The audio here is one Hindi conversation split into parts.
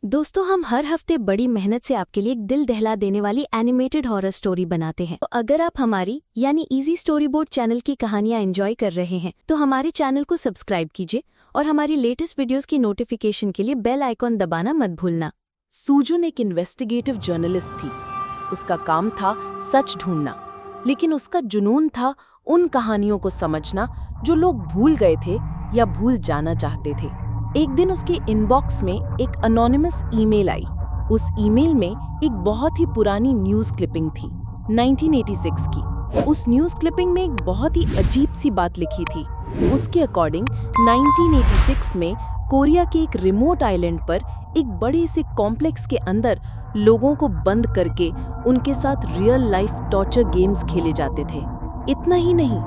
दोस्तों, हम हर हफ्ते बड़ी मेहनत से आपके लिए एक दिल दहला देने वाली एनिमेटेड हॉरर स्टोरी बनाते हैं। तो अगर आप हमारी यानी इजी स्टोरी बोर्ड चैनल की कहानियां एंजॉय कर रहे हैं तो हमारे चैनल को सब्सक्राइब कीजिए और हमारी लेटेस्ट वीडियोस की नोटिफिकेशन के लिए बेल आइकॉन दबाना मत भूलना। सूजन एक इन्वेस्टिगेटिव जर्नलिस्ट थी। उसका काम था सच ढूंढना, लेकिन उसका जुनून था उन कहानियों को समझना जो लोग भूल गए थे या भूल जाना चाहते थे। एक दिन उसके इनबॉक्स में एक अनोनिमस ईमेल आई। उस ईमेल में एक बहुत ही पुरानी न्यूज़ क्लिपिंग थी, 1986 की। उस न्यूज़ क्लिपिंग में एक बहुत ही अजीब सी बात लिखी थी। उसके अकॉर्डिंग 1986 में कोरिया के एक रिमोट आइलैंड पर एक बड़े से कॉम्प्लेक्स के अंदर लोगों को बंद करके उनके साथ रियल लाइफ टॉर्चर गेम्स खेले जाते थे। इतना ही नहीं,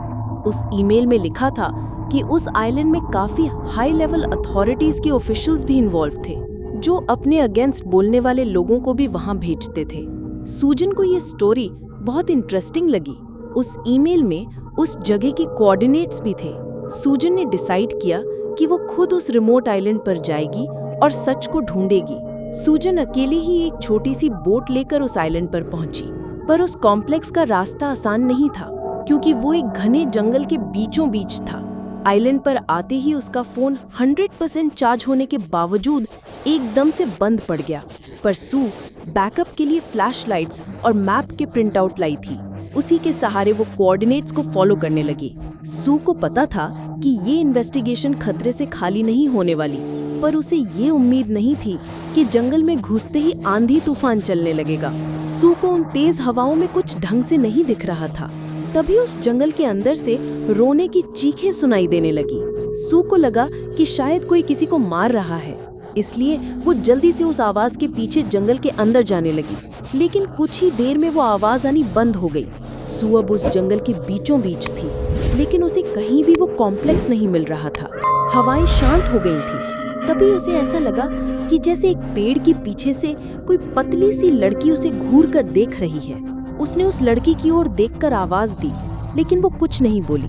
उस ईमेल में लिखा था कि उस आइलैंड में काफी हाई लेवल अथॉरिटीज के ऑफिशियल्स भी इन्वॉल्व थे, जो अपने अगेंस्ट बोलने वाले लोगों को भी वहां भेजते थे। सूजन को ये स्टोरी बहुत इंटरेस्टिंग लगी। उस ईमेल में उस जगह के कोऑर्डिनेट्स भी थे। सूजन ने डिसाइड किया कि वो खुद उस रिमोट आइलैंड पर जाएगी और सच को ढूंढेगी। सूजन अकेली ही एक छोटी सी बोट लेकर उस आइलैंड पर पहुंची, पर उस कॉम्प्लेक्स का रास्ता आसान नहीं था, क्योंकि वो एक घने जंगल के बीचों बीच था। आइलैंड पर आते ही उसका फोन 100% चार्ज होने के बावजूद एकदम से बंद पड़ गया। पर सू बैकअप के लिए फ्लैशलाइट्स और मैप के प्रिंट आउट लाई थी। उसी के सहारे वो कोऑर्डिनेट्स को फॉलो करने लगी। सू को पता था कि ये इन्वेस्टिगेशन खतरे से खाली नहीं होने वाली, पर उसे ये उम्मीद नहीं थी कि जंगल में घुसते ही आंधी तूफान चलने लगेगा। सू को उन तेज हवाओं में कुछ ढंग से नहीं दिख रहा था। तभी उस जंगल के अंदर से रोने की चीखें सुनाई देने लगी। सू को लगा कि शायद कोई किसी को मार रहा है, इसलिए वो जल्दी से उस आवाज के पीछे जंगल के अंदर जाने लगी। लेकिन कुछ ही देर में वो आवाज आनी बंद हो गई। सू अब उस जंगल के बीचों बीच थी, लेकिन उसे कहीं भी वो कॉम्प्लेक्स नहीं मिल रहा था। हवाएं शांत हो गई थी। तभी उसे ऐसा लगा कि जैसे एक पेड़ के पीछे से कोई पतली सी लड़की उसे घूर कर देख रही है। उसने उस लड़की की ओर देखकर आवाज दी, लेकिन वो कुछ नहीं बोली।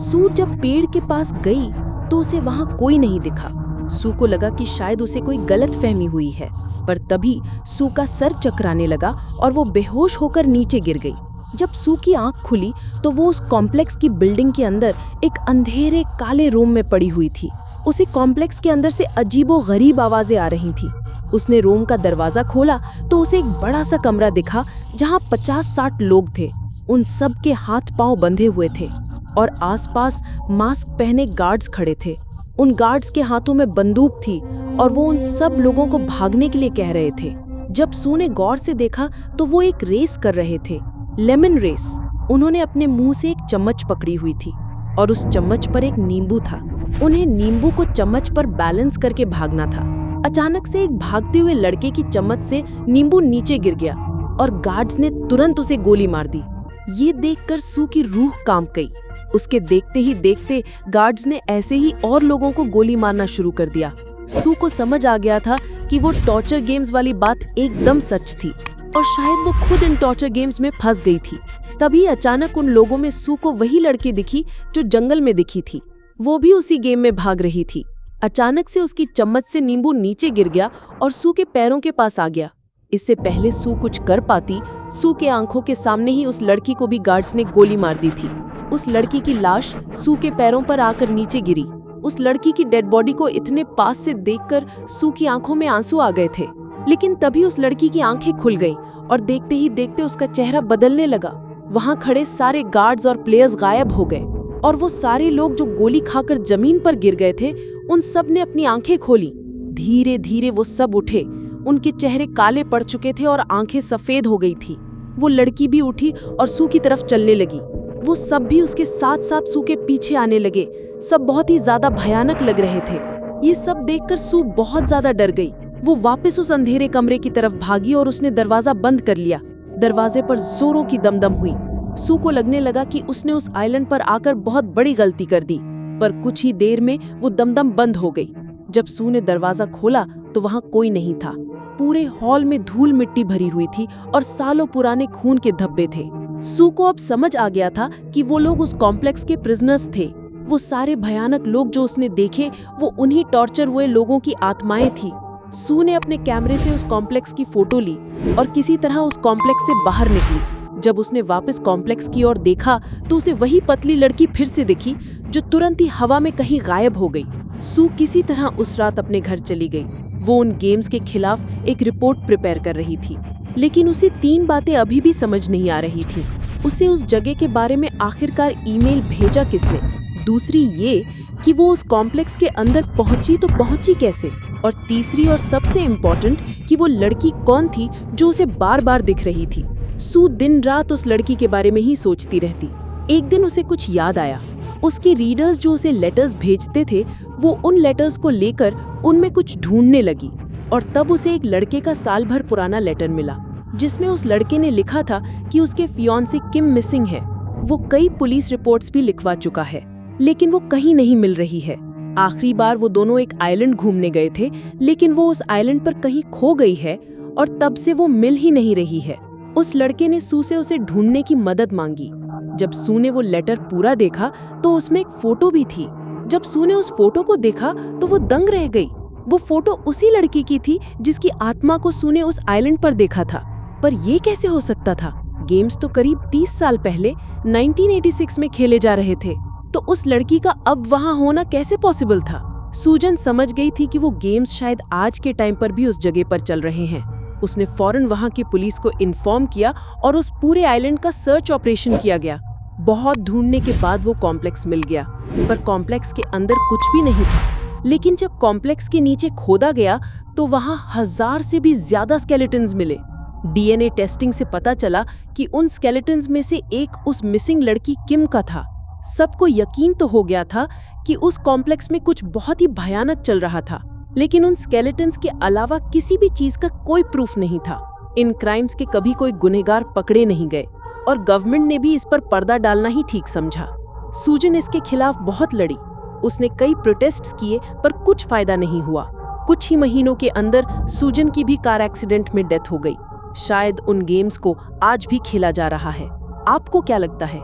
सू जब पेड़ के पास गई तो उसे वहां कोई नहीं दिखा। सू को लगा कि शायद उसे कोई गलतफहमी हुई है, पर तभी सू का सर चकराने लगा और वो बेहोश होकर नीचे गिर गई। जब सू की आंख खुली तो वो उस कॉम्प्लेक्स की बिल्डिंग के अंदर एक अंधेरे काले रूम में पड़ी हुई थी। उसे कॉम्प्लेक्स के अंदर से अजीबोगरीब आवाजें आ रही थीं। उसने रूम का दरवाजा खोला तो उसे एक बड़ा सा कमरा दिखा, जहां 50-60 लोग थे। उन सब के हाथ पांव बंधे हुए थे और आसपास मास्क पहने गार्ड्स खड़े थे। उन गार्ड्स के हाथों में बंदूक थी और वो उन सब लोगों को भागने के लिए कह रहे थे। जब सू ने गौर से देखा तो वो एक रेस कर रहे थे, लेमन रेस। उन्होंने अपने मुंह से एक चम्मच पकड़ी हुई थी और उस चम्मच पर एक नींबू था। उन्हें नींबू को चम्मच पर बैलेंस करके भागना था। अचानक से एक भागते हुए लड़के की चम्मच से नींबू नीचे गिर गया और गार्ड्स ने तुरंत उसे गोली मार दी। ये देखकर सू की रूह कांप गई। उसके देखते ही देखते गार्ड्स ने ऐसे ही और लोगों को गोली मारना शुरू कर दिया। सू को समझ आ गया था कि वो टॉर्चर गेम्स वाली बात एकदम सच थी और शायद वो खुद इन टॉर्चर गेम्स में फंस गई थी। तभी अचानक उन लोगों में सू को वही लड़की दिखी जो जंगल में दिखी थी। वो भी उसी गेम में भाग रही थी। अचानक से उसकी चम्मच से नींबू नीचे गिर गया और सू के पैरों के पास आ गया। इससे पहले सू कुछ कर पाती, सू के आंखों के सामने ही उस लड़की को भी गार्ड्स ने गोली मार दी थी। उस लड़की की लाश सू के पैरों पर आकर नीचे गिरी। उस लड़की की डेड बॉडी को इतने पास से देखकर सू की आंखों में आंसू आ गए थे। लेकिन तभी उस लड़की की आंखें खुल गईं और देखते ही देखते उसका चेहरा बदलने लगा। वहां खड़े सारे गार्ड्स और प्लेयर्स गायब हो गए और वो सारे लोग जो गोली खाकर जमीन पर गिर गए थे, उन सब ने अपनी आंखें खोली। धीरे धीरे वो सब उठे। उनके चेहरे काले पड़ चुके थे और आंखें सफेद हो गई थी। वो लड़की भी उठी और सू की तरफ चलने लगी। वो सब भी उसके साथ साथ सू के पीछे आने लगे। सब बहुत ही ज्यादा भयानक लग रहे थे। ये सब देखकर सू बहुत ज्यादा डर गई। वो वापस उस अंधेरे कमरे की तरफ भागी और उसने दरवाजा बंद कर लिया। दरवाजे पर जोरों की दमदम हुई। सू को लगने लगा कि उसने उस आइलैंड पर आकर बहुत बड़ी गलती कर दी, पर कुछ ही देर में वो दमदम बंद हो गई। जब सू ने दरवाजा खोला तो वहां कोई नहीं था। पूरे हॉल में धूल मिट्टी भरी हुई थी और सालों पुराने खून के धब्बे थे। सू को अब समझ आ गया था कि वो लोग उस कॉम्प्लेक्स के प्रिजनर्स थे। वो सारे भयानक लोग जो उसने देखे वो उन्हीं टॉर्चर हुए लोगों की आत्माएं थी। सू ने अपने कैमरे से उस कॉम्प्लेक्स की फोटो ली और किसी तरह उस कॉम्प्लेक्स से बाहर निकली। जब उसने वापस कॉम्प्लेक्स की ओर देखा तो उसे वही पतली लड़की फिर से दिखी जो तुरंत ही हवा में कहीं गायब हो गई। सू किसी तरह उस रात अपने घर चली गई। वो उन गेम्स के खिलाफ एक रिपोर्ट प्रिपेयर कर रही थी, लेकिन उसे 3 बातें अभी भी समझ नहीं आ रही थी। उसे उस जगह के बारे में आखिरकार ईमेल भेजा किसने, दूसरी ये कि वो उस कॉम्प्लेक्स के अंदर पहुंची तो पहुंची कैसे, और तीसरी और सबसे इम्पोर्टेंट कि वो लड़की कौन थी जो उसे बार बार दिख रही थी। सू दिन रात उस लड़की के बारे में ही सोचती रहती। एक दिन उसे कुछ याद आया। उसके रीडर्स जो उसे लेटर्स भेजते थे, वो उन लेटर्स को लेकर उनमें कुछ ढूंढने लगी, और तब उसे एक लड़के का साल भर पुराना लेटर मिला जिसमें उस लड़के ने लिखा था कि उसके फियांसे किम मिसिंग है। वो कई पुलिस रिपोर्ट्स भी लिखवा चुका है, लेकिन वो कहीं नहीं मिल रही है। आखिरी बार वो दोनों एक आइलैंड घूमने गए थे, लेकिन वो उस आइलैंड पर कहीं खो गई है और तब से वो मिल ही नहीं रही है। उस लड़के ने सू से उसे ढूंढने की मदद मांगी। जब सू ने वो लेटर पूरा देखा तो उसमें एक फोटो भी थी। जब सू ने उस फोटो को देखा तो वो दंग रह गई। वो फोटो उसी लड़की की थी जिसकी आत्मा को सू ने उस आइलैंड पर देखा था। पर ये कैसे हो सकता था? गेम्स तो करीब 30 साल पहले 1986 में खेले जा रहे थे, तो उस लड़की का अब वहां होना कैसे पॉसिबल था? सूजन समझ गई थी कि वो गेम्स शायद आज के टाइम पर भी उस जगह पर चल रहे हैं। उसने फौरन वहां की पुलिस को इन्फॉर्म किया और उस पूरे आइलैंड का सर्च ऑपरेशन किया गया। बहुत ढूंढने के बाद वो कॉम्प्लेक्स मिल गया, पर कॉम्प्लेक्स के अंदर कुछ भी नहीं था। लेकिन जब कॉम्प्लेक्स के नीचे खोदा गया तो वहां 1000 से भी ज्यादा स्केलेटन्स मिले। डीएनए टेस्टिंग से पता चला कि उन स्केलेटन्स में से एक उस मिसिंग लड़की किम का था। सबको यकीन तो हो गया था कि उस कॉम्प्लेक्स में कुछ बहुत ही भयानक चल रहा था, लेकिन उन स्केलेटन्स के अलावा किसी भी चीज का कोई प्रूफ नहीं था। इन क्राइम्स के कभी कोई गुनहगार पकड़े नहीं गए और गवर्नमेंट ने भी इस पर पर्दा डालना ही ठीक समझा। सूजन इसके खिलाफ बहुत लड़ी। उसने कई प्रोटेस्ट्स किए पर कुछ फायदा नहीं हुआ। कुछ ही महीनों के अंदर सूजन की भी कार एक्सीडेंट में डेथ हो गई। शायद उन गेम्स को आज भी खेला जा रहा है। आपको क्या लगता है?